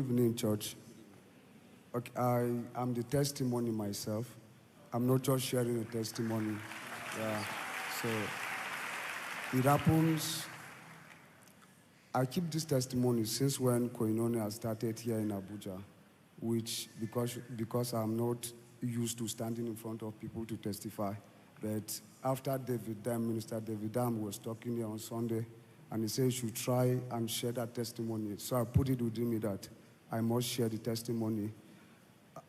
Evening, church. Okay, I'm the testimony myself. I'm not just sharing a testimony. Yeah. So it happens. I keep this testimony since when Koinonia started here in Abuja, which because I'm not used to standing in front of people to testify. But after Minister David Dam was talking here on Sunday, and he said you should try and share that testimony. So I put it within me that I must share the testimony.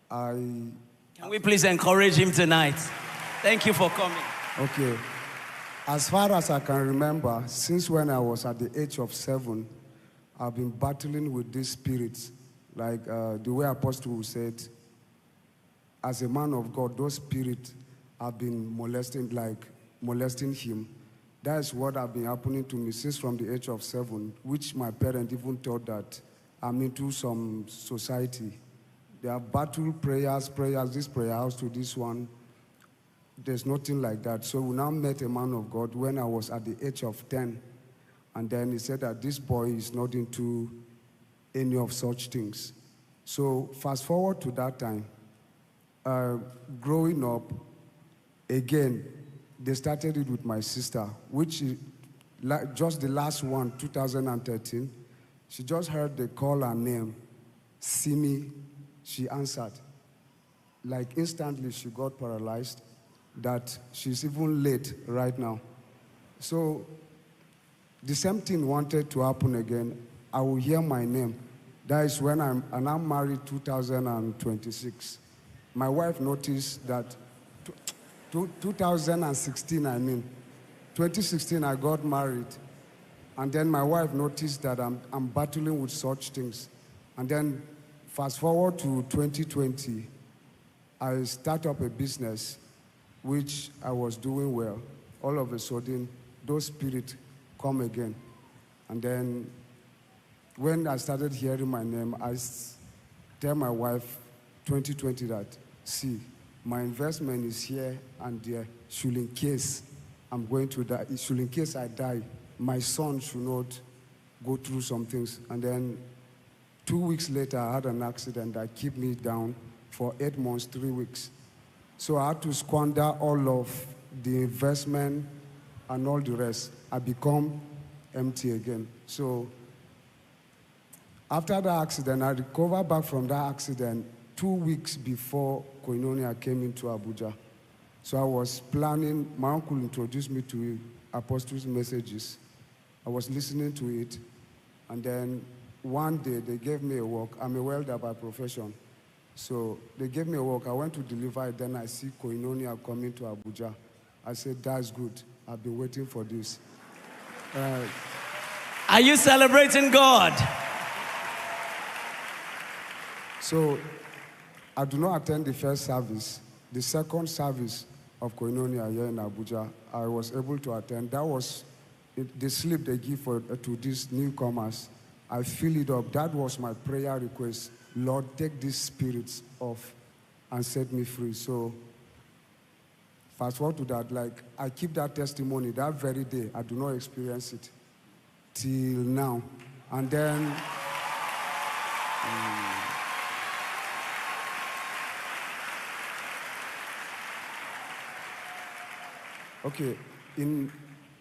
Can we please encourage him tonight? Thank you for coming. Okay. As far as I can remember, since when I was at the age of 7, I've been battling with these spirits. Like the way Apostle said, as a man of God, those spirits have been molesting him. That is what has been happening to me since from the age of 7, which my parents even thought that I'm into some society. They have battle prayers, this prayer house to this one. There's nothing like that. So we now met a man of God when I was at the age of 10. And then he said that this boy is not into any of such things. So fast forward to that time, growing up, again, they started it with my sister, which is just the last one, 2013. She just heard they call her name, Simi. She answered. Like instantly, she got paralyzed, that she's even late right now. So the same thing wanted to happen again. I will hear my name. That is when I'm married 2026. My wife noticed that 2016, 2016 I got married. And then my wife noticed that I'm battling with such things. And then fast forward to 2020, I start up a business, which I was doing well. All of a sudden, those spirits come again. And then when I started hearing my name, I tell my wife, 2020, that, see, my investment is here and there. Should in case I'm going to die, should in case I die, my son should not go through some things. And then 2 weeks later, I had an accident that kept me down for 8 months, 3 weeks. So I had to squander all of the investment and all the rest. I become empty again. So after that accident, I recovered back from that accident 2 weeks before Koinonia came into Abuja. So I was planning, my uncle introduced me to Apostles' messages. I was listening to it, and then one day they gave me a work. I'm a welder by profession. So they gave me a work. I went to deliver it. Then I see Koinonia coming to Abuja. I said, that's good. I've been waiting for this. Are you celebrating God? So I do not attend the first service. The second service of Koinonia here in Abuja, I was able to attend. That was the sleep they give to these newcomers. I fill it up. That was my prayer request. Lord, take these spirits off and set me free. So fast forward to that, like I keep that testimony that very day. I do not experience it till now. And then okay, in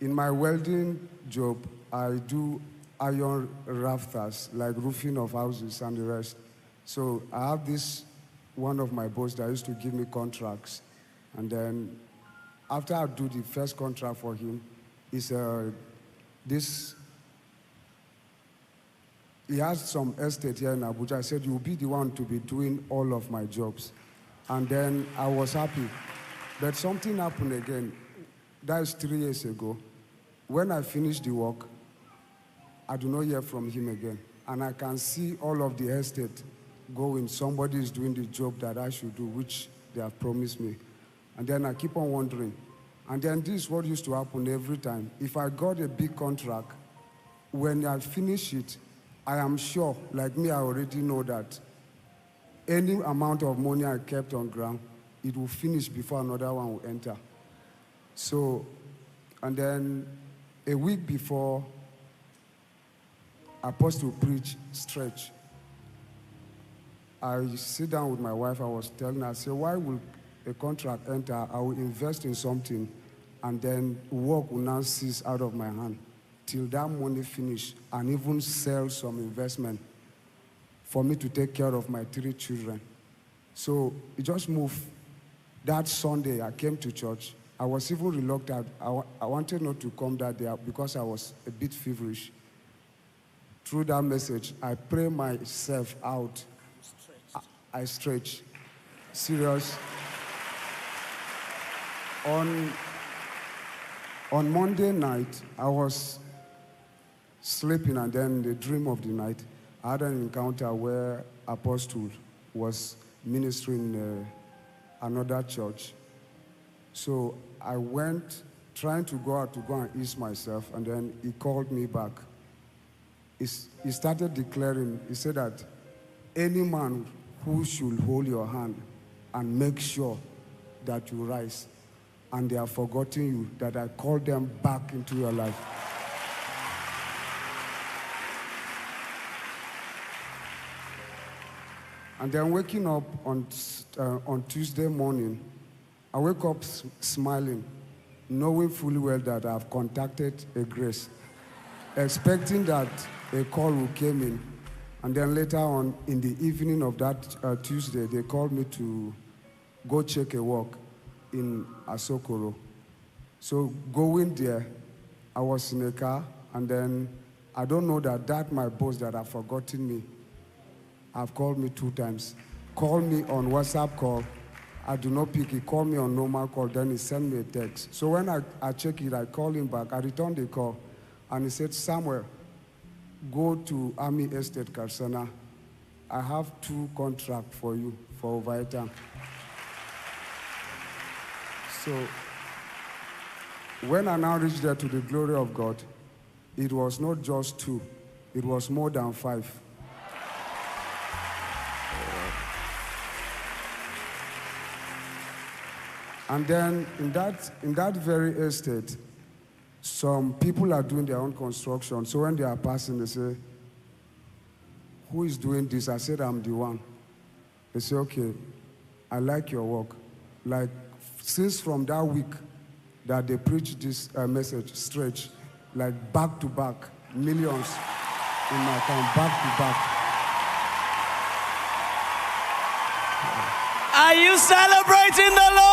my welding job, I do iron rafters, like roofing of houses and the rest. So I have this, one of my boss that used to give me contracts. And then after I do the first contract for him, he has some estate here in Abuja. I said, you'll be the one to be doing all of my jobs. And then I was happy. But something happened again. That is 3 years ago. When I finished the work, I do not hear from him again. And I can see all of the estate going. Somebody is doing the job that I should do, which they have promised me. And then I keep on wondering. And then this is what used to happen every time. If I got a big contract, when I finish it, I am sure, like me, I already know that any amount of money I kept on ground, it will finish before another one will enter. So, and then a week before Apostle preach stretch, I sit down with my wife. I was telling her, I said, why will a contract enter? I will invest in something, and then work will now cease out of my hand till that money finish, and even sell some investment for me to take care of my 3 children. So it just moved. That Sunday, I came to church. I was even reluctant. I wanted not to come that day because I was a bit feverish. Through that message, I pray myself out. I stretch. Serious. On Monday night, I was sleeping, and then the dream of the night, I had an encounter where Apostle was ministering in another church. So I went, trying to go out to go and ease myself, and then he called me back. He started declaring, he said that any man who should hold your hand and make sure that you rise, and they have forgotten you, that I call them back into your life. And then waking up on Tuesday morning, I wake up smiling, knowing fully well that I've contacted a grace, expecting that a call will come in. And then later on, in the evening of that Tuesday, they called me to go check a work in Asokoro. So going there, I was in a car, and then I don't know that my boss that have forgotten me have called me 2 times. Called me on WhatsApp call. I do not pick. He called me on normal call. Then he sent me a text. So when I check it, I call him back. I returned the call. And he said, Samuel, go to Army Estate, Karsana. I have 2 contracts for you for overtime. So when I now reached there, to the glory of God, it was not just 2. It was more than 5. And then in that very estate, some people are doing their own construction. So when they are passing, they say, who is doing this? I said, I'm the one. They say, okay, I like your work. Like, since from that week that they preached this message, stretch, like back to back, millions in my account, back to back. Are you celebrating the Lord?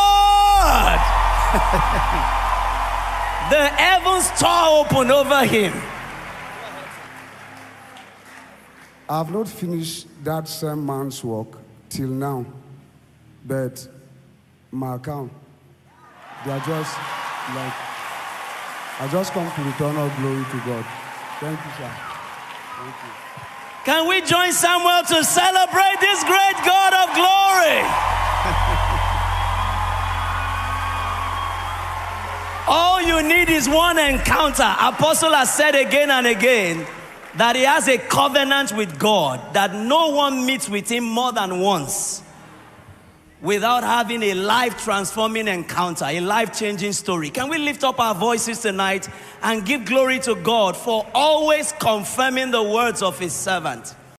The heavens tore open over him. I have not finished that same man's work till now, but my account, they are just like, I just come to return all glory to God. Thank you, sir. Thank you. Can we join Samuel to celebrate this great God of glory? All you need is one encounter. Apostle has said again and again that he has a covenant with God, that no one meets with him more than once without having a life-transforming encounter, a life-changing story. Can we lift up our voices tonight and give glory to God for always confirming the words of his servant?